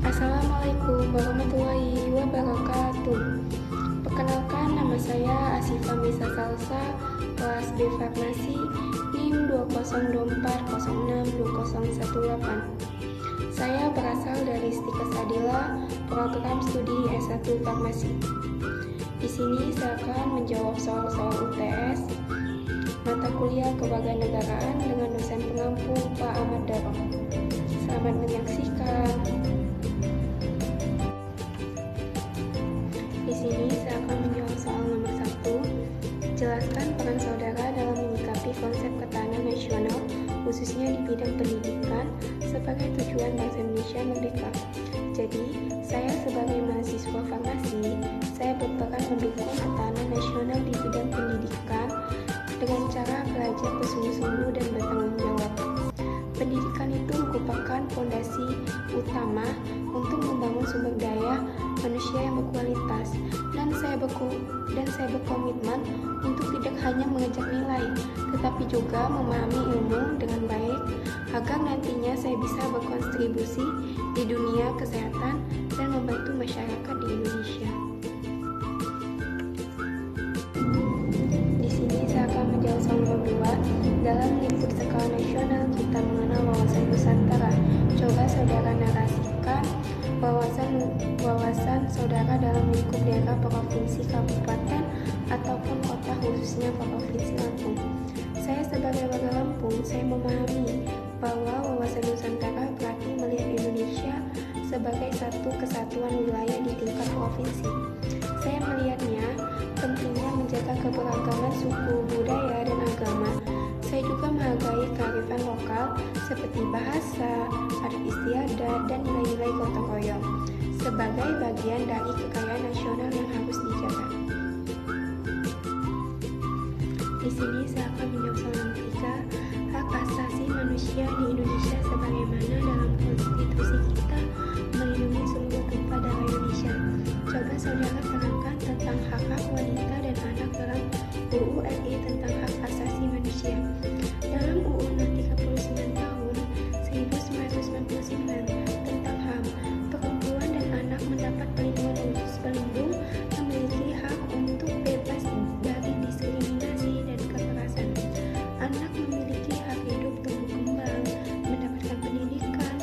Assalamualaikum warahmatullahi wabarakatuh. Perkenalkan, nama saya Asifa Misa Salsa, kelas B Farmasi, NIM 20240620118. Saya berasal dari Stikes Adila, program studi S1 Farmasi. Di sini saya akan menjawab soal-soal UTS, mata kuliah kewarganegaraan dengan dosen pengampu Pak Ahmad Daro. Selamat menyaksikan. Di sini saya akan menjawab soal nomor 1. Jelaskan peran saudara dalam menyikapi konsep ketahanan nasional, khususnya di bidang pendidikan, sebagai tujuan bangsa Indonesia merdeka. Jadi, saya sebagai mahasiswa farmasi, saya berperan mendukung ketahanan nasional di bidang pendidikan dengan cara belajar bersungguh-sungguh dan bertanggung jawab. Pendidikan itu merupakan fondasi utama untuk membangun sumber daya manusia yang berkualitas, dan saya berkomitmen untuk tidak hanya mengejar nilai, tetapi juga memahami ilmu dengan baik agar nantinya saya bisa berkontribusi di dunia kesehatan dan membantu masyarakat di Indonesia. Di sini saya akan menjawab soal nomor 2. Dalam lingkup skala nasional kita mengenal wawasan Nusantara. Coba saudara narasikan wawasan saudara dalam lingkup daerah provinsi, kabupaten, ataupun kota, khususnya provinsi Lampung. Saya sebagai warga Lampung, saya memahami bahwa wawasan Nusantara berarti melihat Indonesia sebagai satu kesatuan wilayah di tingkat provinsi. Saya melihatnya pentingnya menjaga keberagaman suku, budaya, dan agama. Saya juga menghargai kearifan lokal seperti bahasa, adat istiadat, dan nilai-nilai gotong royong sebagai bagian dari kekayaan nasional yang harus dijaga. Di sini saya akan menjawab soal nomor 3. Hak asasi manusia di Indonesia sebagaimana dalam konstitusi kita melindungi seluruh tumpah darah Indonesia. Coba saudara terangkan tentang hak-hak wanita dan anak dalam UU RI tentang hak asasi manusia. Dalam UU No. 39 tahun 1999 tentang HAM, perempuan dan anak mendapat perlindungan khusus pelindung, memiliki hak untuk bebas dari diskriminasi dan kekerasan. Anak memiliki hak hidup, tumbuh kembang, mendapatkan pendidikan,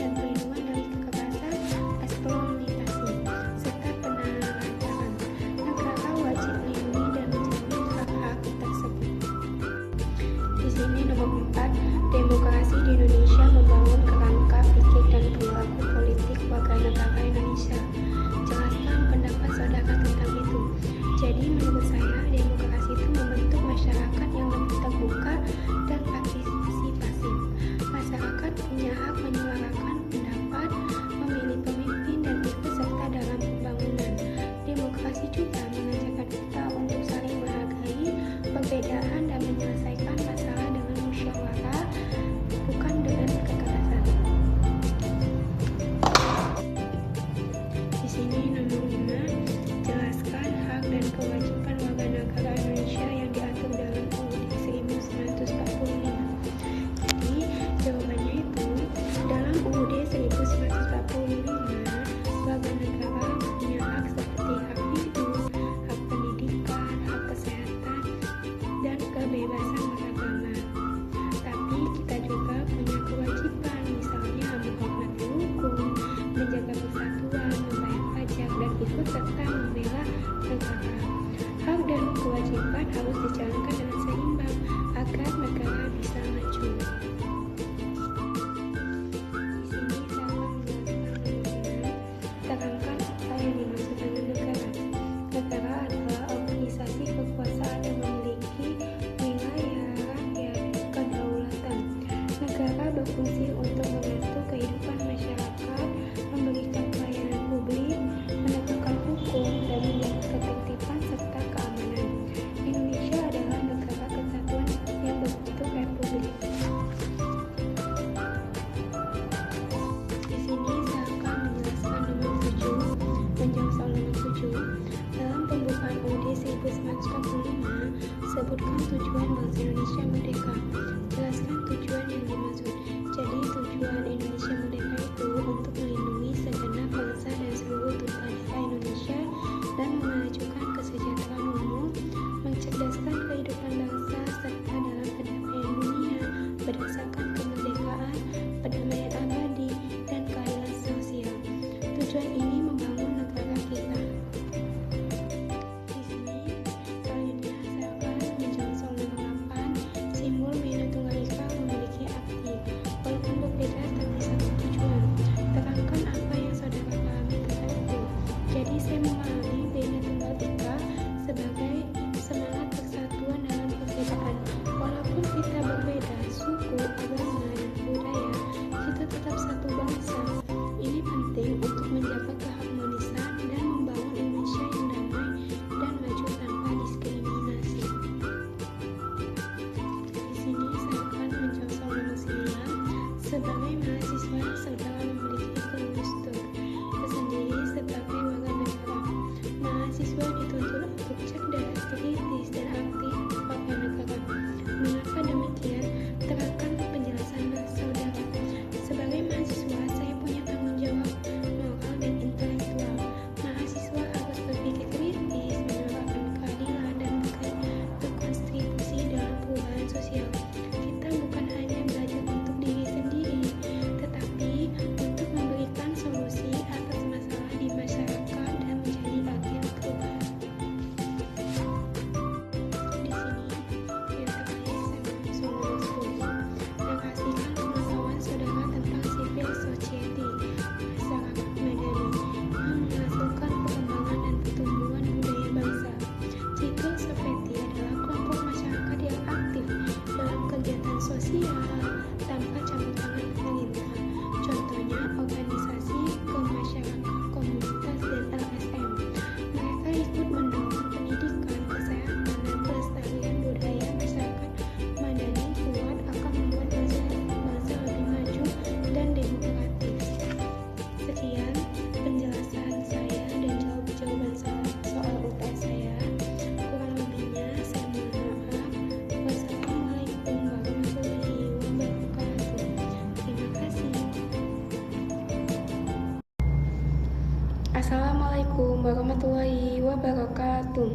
warahmatullahi wabarakatuh.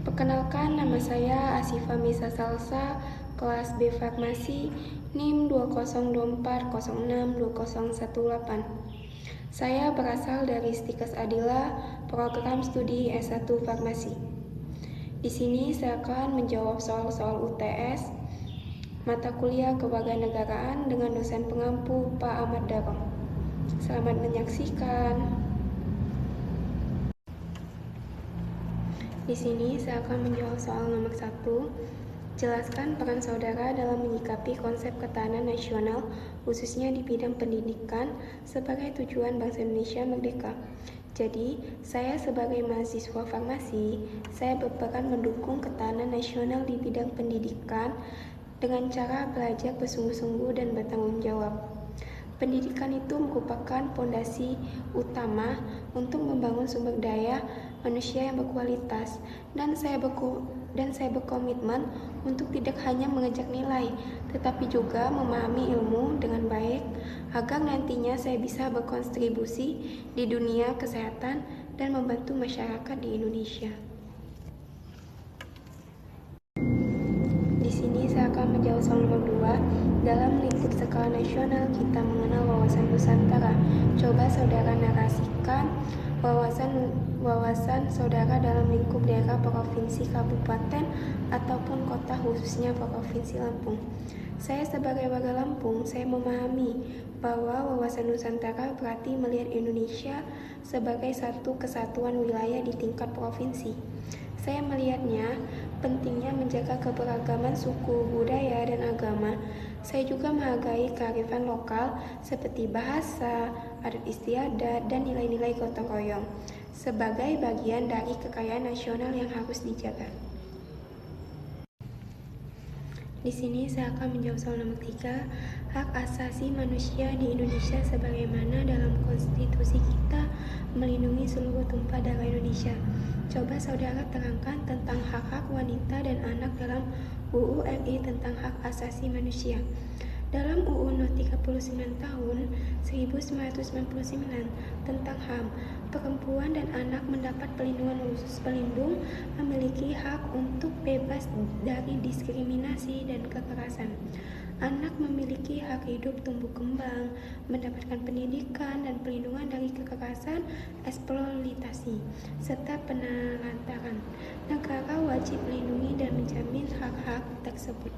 Perkenalkan, nama saya Asifa Misa Salsa, kelas B Farmasi, NIM 20240620118. Saya berasal dari Stikes Adila, program studi S1 Farmasi. Di sini saya akan menjawab soal-soal UTS, mata kuliah kewarganegaraan dengan dosen pengampu Pak Ahmad Darong. Selamat menyaksikan. Di sini saya akan menjawab soal nomor 1. Jelaskan peran saudara dalam menyikapi konsep ketahanan nasional, khususnya di bidang pendidikan, sebagai tujuan bangsa Indonesia merdeka. Jadi, saya sebagai mahasiswa farmasi, saya berperan mendukung ketahanan nasional di bidang pendidikan dengan cara belajar bersungguh-sungguh dan bertanggung jawab. Pendidikan itu merupakan fondasi utama untuk membangun sumber daya manusia yang berkualitas, dan saya berkomitmen untuk tidak hanya mengejar nilai, tetapi juga memahami ilmu dengan baik agar nantinya saya bisa berkontribusi di dunia kesehatan dan membantu masyarakat di Indonesia. Di sini saya akan menjawab soal nomor 2. Dalam lingkup skala nasional, kita mengenal wawasan Nusantara. Coba saudara narasikan wawasan saudara dalam lingkup daerah provinsi, kabupaten, ataupun kota, khususnya provinsi Lampung. Saya sebagai warga Lampung, saya memahami bahwa wawasan Nusantara berarti melihat Indonesia sebagai satu kesatuan wilayah di tingkat provinsi. Saya melihatnya pentingnya menjaga keberagaman suku, budaya, dan agama. Saya juga menghargai kearifan lokal seperti bahasa, adat istiadat, dan nilai-nilai gotong royong sebagai bagian dari kekayaan nasional yang harus dijaga. Di sini saya akan menjawab soal nomor 3. Hak asasi manusia di Indonesia sebagaimana dalam konstitusi kita melindungi seluruh tumpah darah Indonesia. Coba saudara terangkan tentang hak-hak wanita dan anak dalam UU RI tentang hak asasi manusia. Dalam UU No 39 tahun 1999 tentang HAM, perempuan dan anak mendapat perlindungan khusus. Pelindung memiliki hak untuk bebas dari diskriminasi dan kekerasan. Anak memiliki hak hidup tumbuh kembang, mendapatkan pendidikan dan perlindungan dari kekerasan, eksploitasi, serta penelantaran. Negara wajib melindungi dan menjamin hak-hak tersebut.